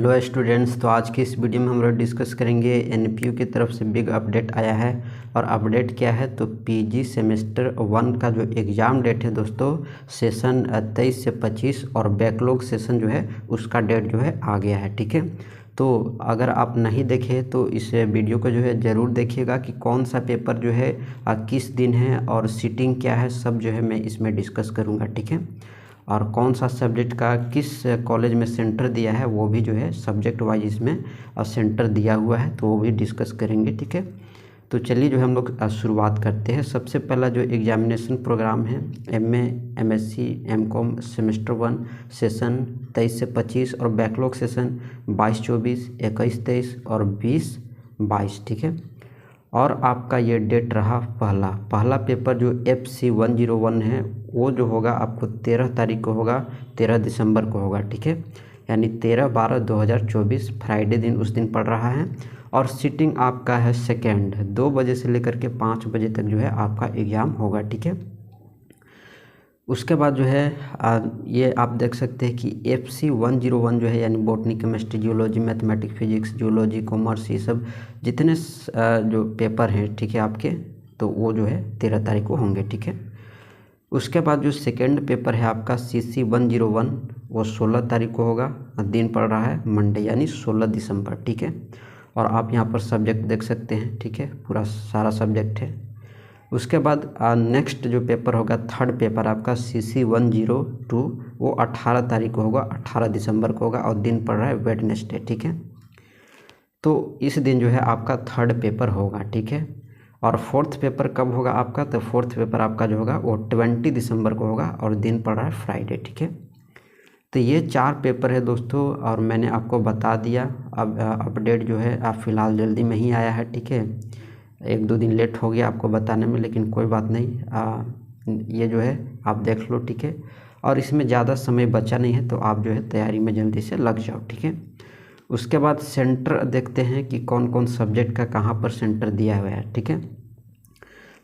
Hello students, तो आज की इस वीडियो में हम लोग डिस्कस करेंगे एनपीयू की तरफ से बिग अपडेट आया है। और अपडेट क्या है तो पीजी सेमेस्टर 1 का जो एग्ज़ाम डेट है दोस्तों, सेशन 23 से 25 और बैकलॉग सेशन जो है उसका डेट जो है आ गया है। ठीक है, तो अगर आप नहीं देखे तो इस वीडियो को जो है ज़रूर देखिएगा कि कौन सा पेपर जो है किस दिन है और सीटिंग क्या है, सब जो है मैं इसमें डिस्कस करूँगा। ठीक है, और कौन सा सब्जेक्ट का किस कॉलेज में सेंटर दिया है वो भी जो है सब्जेक्ट वाइज इसमें सेंटर दिया हुआ है, तो वो भी डिस्कस करेंगे। ठीक है, तो चलिए जो है हम लोग शुरुआत करते हैं। सबसे पहला जो एग्जामिनेशन प्रोग्राम है MA, MSc, MCom semester 1 session 23 से 25 और बैकलॉग सेशन 22-24, 21-23 और 20-22। ठीक है, और आपका ये डेट रहा पहला पेपर जो FC 101 है वो जो होगा आपको 13 तारीख को होगा, 13 दिसंबर को होगा। ठीक है, यानी 13/12/2024 फ्राइडे दिन उस दिन पड़ रहा है। और सीटिंग आपका है सेकेंड, 2 बजे से लेकर के 5 बजे तक जो है आपका एग्ज़ाम होगा। ठीक है, उसके बाद जो है ये आप देख सकते हैं कि FC 101 जो है यानी botany, chemistry, geology, mathematics, physics, geology, commerce, ये सब जितने जो पेपर हैं, ठीक है आपके, तो वो जो है 13 तारीख को होंगे। ठीक है, उसके बाद जो सेकेंड पेपर है आपका CC 101 वो 16 तारीख को होगा, दिन पड़ रहा है मंडे यानी 16 दिसंबर। ठीक है, और आप यहाँ पर सब्जेक्ट देख सकते हैं। ठीक है, पूरा सारा सब्जेक्ट है। उसके बाद नेक्स्ट जो पेपर होगा, थर्ड पेपर आपका CC 102 वो 18 तारीख को होगा, 18 दिसंबर को होगा और दिन पड़ रहा है वेडनेसडे। ठीक है, तो इस दिन जो है आपका थर्ड पेपर होगा। ठीक है, और फोर्थ पेपर कब होगा आपका, तो फोर्थ पेपर आपका जो होगा वो 20 दिसंबर को होगा और दिन पड़ रहा है फ्राइडे। ठीक है, तो ये 4 पेपर है दोस्तों और मैंने आपको बता दिया। अब अपडेट जो है आप फ़िलहाल जल्दी में ही आया है। ठीक है, 1-2 दिन लेट हो गया आपको बताने में, लेकिन कोई बात नहीं, ये जो है आप देख लो। ठीक है, और इसमें ज़्यादा समय बचा नहीं है, तो आप जो है तैयारी में जल्दी से लग जाओ। ठीक है, उसके बाद सेंटर देखते हैं कि कौन कौन सब्जेक्ट का कहाँ पर सेंटर दिया हुआ है। ठीक है,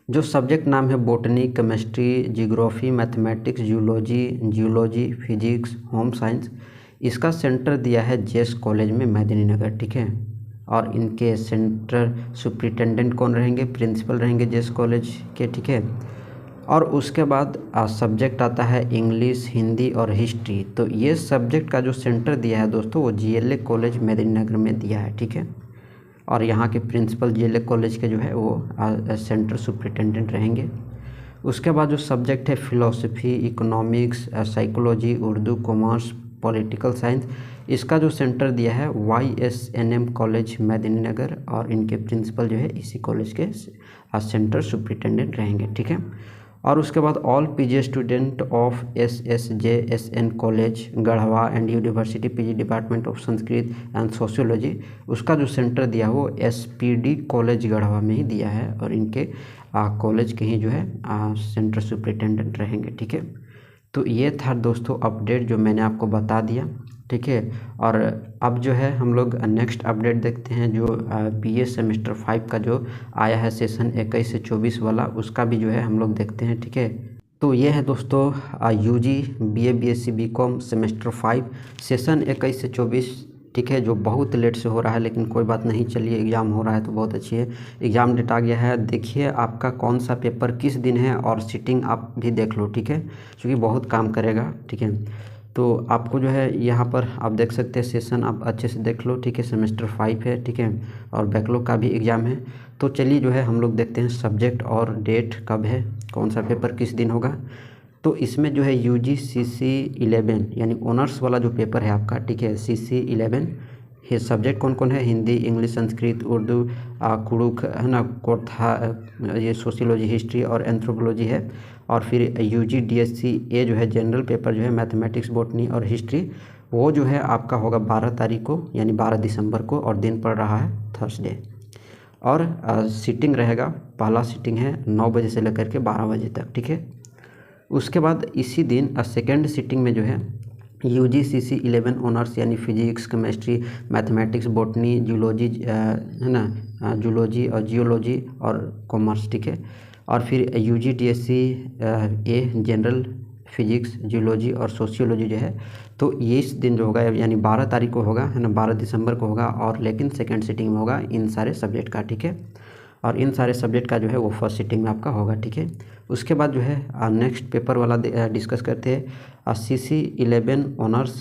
जो सब्जेक्ट नाम है botany, chemistry, geography, mathematics, geology, physics, home science, इसका सेंटर दिया है जेएस कॉलेज में मेदिनीनगर। ठीक है, और इनके सेंटर सुप्रिटेंडेंट कौन रहेंगे, प्रिंसिपल रहेंगे जेएस कॉलेज के। ठीक है, और उसके बाद सब्जेक्ट आता है इंग्लिश, हिंदी और हिस्ट्री। तो ये सब्जेक्ट का जो सेंटर दिया है दोस्तों वो GLA कॉलेज मेदिनीनगर में दिया है। ठीक है, और यहाँ के प्रिंसिपल GLA कॉलेज के जो है वो सेंटर सुप्रिटेंडेंट रहेंगे। उसके बाद जो सब्जेक्ट है philosophy, economics, psychology, Urdu, commerce, political science, इसका जो सेंटर दिया है YSNM कॉलेज मेदिनीनगर और इनके प्रिंसिपल जो है इसी कॉलेज के सेंटर सुप्रिटेंडेंट रहेंगे। ठीक है, और उसके बाद all PG student of SSJSN college Garhwa and university PG department of Sanskrit and sociology, उसका जो सेंटर दिया वो SPD कॉलेज गढ़वा में ही दिया है और इनके कॉलेज के ही जो है सेंटर सुप्रिटेंडेंट रहेंगे। ठीक है, तो ये था दोस्तों अपडेट जो मैंने आपको बता दिया। ठीक है, और अब जो है हम लोग नेक्स्ट अपडेट देखते हैं जो BA सेमेस्टर 5 का जो आया है सेशन 21 से 24 वाला, उसका भी जो है हम लोग देखते हैं। ठीक है, तो ये है दोस्तों UG BA BSc BCom semester 5 session 21 से 24। ठीक है, जो बहुत लेट से हो रहा है लेकिन कोई बात नहीं, चलिए एग्ज़ाम हो रहा है तो बहुत अच्छी है। एग्ज़ाम डेट आ गया है, देखिए आपका कौन सा पेपर किस दिन है और सीटिंग आप भी देख लो। ठीक है, क्योंकि बहुत काम करेगा। ठीक है, तो आपको जो है यहाँ पर आप देख सकते हैं सेशन आप अच्छे से देख लो। ठीक है, सेमेस्टर 5 है। ठीक है, और बैकलॉग का भी एग्ज़ाम है। तो चलिए जो है हम लोग देखते हैं सब्जेक्ट और डेट कब है, कौन सा पेपर किस दिन होगा। तो इसमें जो है UG CC 11 यानी ऑनर्स वाला जो पेपर है आपका, ठीक है, CC 11 ये सब्जेक्ट कौन कौन है, हिंदी, इंग्लिश, संस्कृत, उर्दू, कुड़ुक है ना, कोठा, ये सोशियोलॉजी, हिस्ट्री और एंथ्रोपोलॉजी है। और फिर UG DSC ये जो है जनरल पेपर जो है मैथमेटिक्स, बॉटनी और हिस्ट्री, वो जो है आपका होगा 12 तारीख को यानी 12 दिसंबर को और दिन पड़ रहा है थर्सडे। और सीटिंग रहेगा, पहला सीटिंग है 9 बजे से लेकर के 12 बजे तक। ठीक है, उसके बाद इसी दिन सेकेंड सीटिंग में जो है UG CC 11 ऑनर्स यानी physics, chemistry, mathematics, botany, zoology है ना, जूलॉजी और जियोलॉजी और कॉमर्स। ठीक है, और फिर UG DSC a general physics, geology और सोशियोलॉजी जो है तो ये इस दिन जो होगा यानी 12 तारीख को होगा, है ना, 12 दिसंबर को होगा, और लेकिन सेकेंड सिटिंग में होगा इन सारे सब्जेक्ट का, ठीक है। और इन सारे सब्जेक्ट का जो है वो फर्स्ट सिटिंग में आपका होगा, ठीक है। उसके बाद जो है नेक्स्ट पेपर वाला डिस्कस करते हैं। CC11 ऑनर्स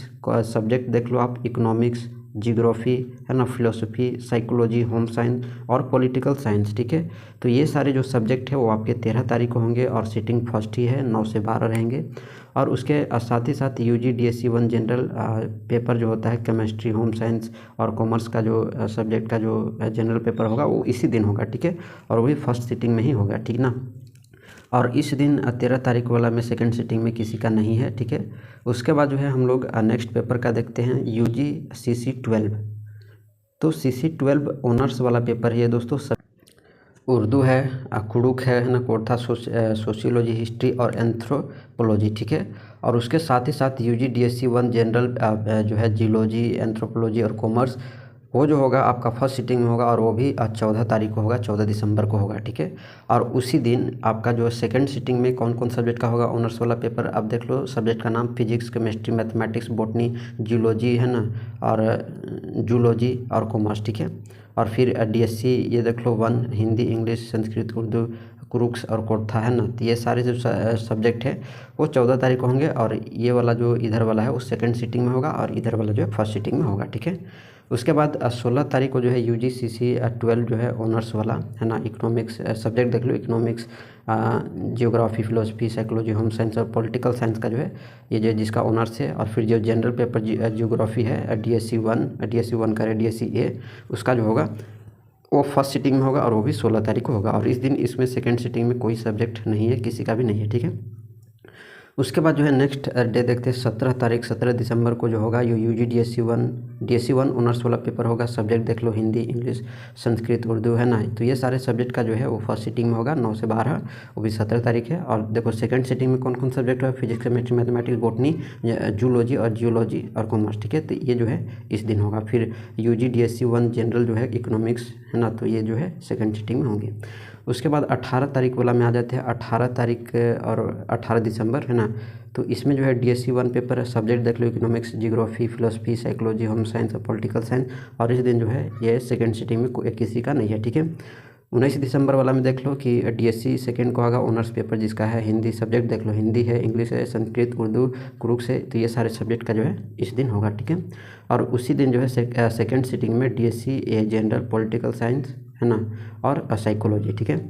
सब्जेक्ट देख लो आप, इकोनॉमिक्स, जियोग्राफी, है ना, फिलोसफी, साइकोलॉजी, होम साइंस और पॉलिटिकल साइंस, ठीक है। तो ये सारे जो सब्जेक्ट है वो आपके 13 तारीख को होंगे और सिटिंग फर्स्ट ही है, 9 से 12 रहेंगे। और उसके साथ ही साथ UG DSC 1 जनरल पेपर जो होता है केमिस्ट्री, होम साइंस और कॉमर्स का जो सब्जेक्ट का जो जनरल पेपर होगा वो इसी दिन होगा, ठीक है। और वही फर्स्ट सिटिंग में ही होगा, ठीक ना। और इस दिन 13 तारीख वाला में सेकंड सिटिंग में किसी का नहीं है, ठीक है। उसके बाद जो है हम लोग नेक्स्ट पेपर का देखते हैं, UG CC12। तो CC12 ऑनर्स वाला पेपर है दोस्तों। उर्दू है, कुड़ुक है ना, कोर्था, सोशियोलॉजी, हिस्ट्री और एंथ्रोपोलॉजी, ठीक है। और उसके साथ ही साथ UG DSC 1 जनरल जो है जियोलॉजी, एंथ्रोपोलॉजी और कॉमर्स, वो जो होगा आपका फर्स्ट सिटिंग में होगा, और वो भी 14 तारीख को होगा, 14 दिसंबर को होगा, ठीक है। और उसी दिन आपका जो सेकंड सिटिंग में कौन कौन सब्जेक्ट का होगा ऑनर्स वाला पेपर, आप देख लो। सब्जेक्ट का नाम physics, chemistry, mathematics, botany, geology, है ना, और जूलॉजी और कॉमर्स, ठीक है। और फिर DSC ये देख लो 1 हिंदी, इंग्लिश, संस्कृत, उर्दू, कुरुक्स और कोर्था, है ना। तो ये सारे जो सब्जेक्ट है वो 14 तारीख को होंगे, और ये वाला जो इधर वाला है वो सेकंड सिटिंग में होगा, और इधर वाला जो है फर्स्ट सिटिंग में होगा, ठीक है। उसके बाद 16 तारीख को जो है UG CC12 जो है ऑनर्स वाला, है ना, इकोनॉमिक्स सब्जेक्ट देख लो, economics, geography, philosophy, psychology, home science और पॉलिटिकल साइंस का जो है ये जो जिसका ऑनर्स है। और फिर जो जनरल पेपर जियोग्राफी है DSC 1 का DSC A, उसका जो होगा वो फर्स्ट सिटिंग में होगा, और वो भी 16 तारीख को होगा। और इस दिन इसमें सेकंड सिटिंग में कोई सब्जेक्ट नहीं है, किसी का भी नहीं है, ठीक है। उसके बाद जो है नेक्स्ट डे देखते हैं 17 दिसंबर को जो होगा ये UG DSC 1 ऑनर्स वाला पेपर होगा। सब्जेक्ट देख लो, हिंदी, इंग्लिश, संस्कृत, उर्दू, है ना। तो ये सारे सब्जेक्ट का जो है वो फर्स्ट सिटिंग में होगा, 9 से 12, वो भी 17 तारीख है। और देखो सेकंड सिटिंग में कौन कौन सब्जेक्ट है, physics, chemistry, mathematics, botany, zoology और जियोलॉजी और कॉमर्स, ठीक है। तो ये जो है इस दिन होगा। फिर UG DSC 1 जनरल जो है इकोनॉमिक्स, है ना, तो ये जो है सेकंड सिटिंग में होंगे। उसके बाद 18 तारीख वाला में आ जाते हैं। 18 तारीख और 18 दिसंबर, है ना। तो इसमें जो है DSC 1 पेपर है, सब्जेक्ट देख लो, economics, geography, philosophy, psychology, home science और पॉलिटिकल साइंस। और इस दिन जो है ये सेकंड सिटिंग में किसी का नहीं है, ठीक है। 19 दिसंबर वाला में देख लो कि DSC सेकंड को आएगा ऑनर्स पेपर, जिसका है हिंदी। सब्जेक्ट देख लो, हिंदी है, इंग्लिश है, संस्कृत, उर्दू, कुरुक्स है। तो ये सारे सब्जेक्ट का जो है इस दिन होगा, ठीक है। और उसी दिन जो है सेकंड सिटिंग में DSC A general, political science, है ना, और साइकोलॉजी, ठीक है।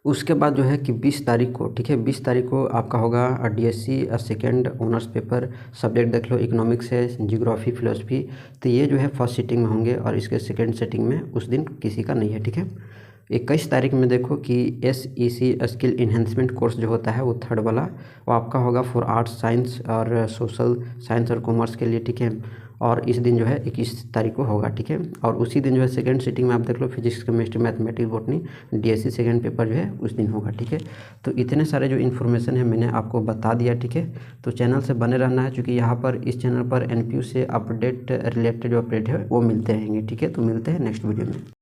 उसके बाद जो है कि 20 तारीख को, ठीक है, 20 तारीख को आपका होगा DSC second honours paper. Subject देख लो, इकोनॉमिक्स है, जियोग्राफी, फिलोसफी। तो ये जो है फर्स्ट सिटिंग में होंगे, और इसके सेकेंड सिटिंग में उस दिन किसी का नहीं है, ठीक है। 21 तारीख में देखो कि SEC स्किल इन्हेंसमेंट कोर्स जो होता है वो थर्ड वाला, वो आपका होगा फॉर आर्ट्स, साइंस और सोशल साइंस और कॉमर्स के लिए, ठीक है। और इस दिन जो है 21 तारीख को होगा, ठीक है। और उसी दिन जो है सेकंड सिटिंग में आप देख लो, physics, chemistry, mathematics, botany, DSC second paper जो है उस दिन होगा, ठीक है। तो इतने सारे जो इन्फॉर्मेशन है मैंने आपको बता दिया, ठीक है। तो चैनल से बने रहना है, क्योंकि यहाँ पर इस चैनल पर NPU से अपडेट रिलेटेड जो अपडेट है वो मिलते रहेंगे, ठीक है। तो मिलते हैं नेक्स्ट वीडियो में।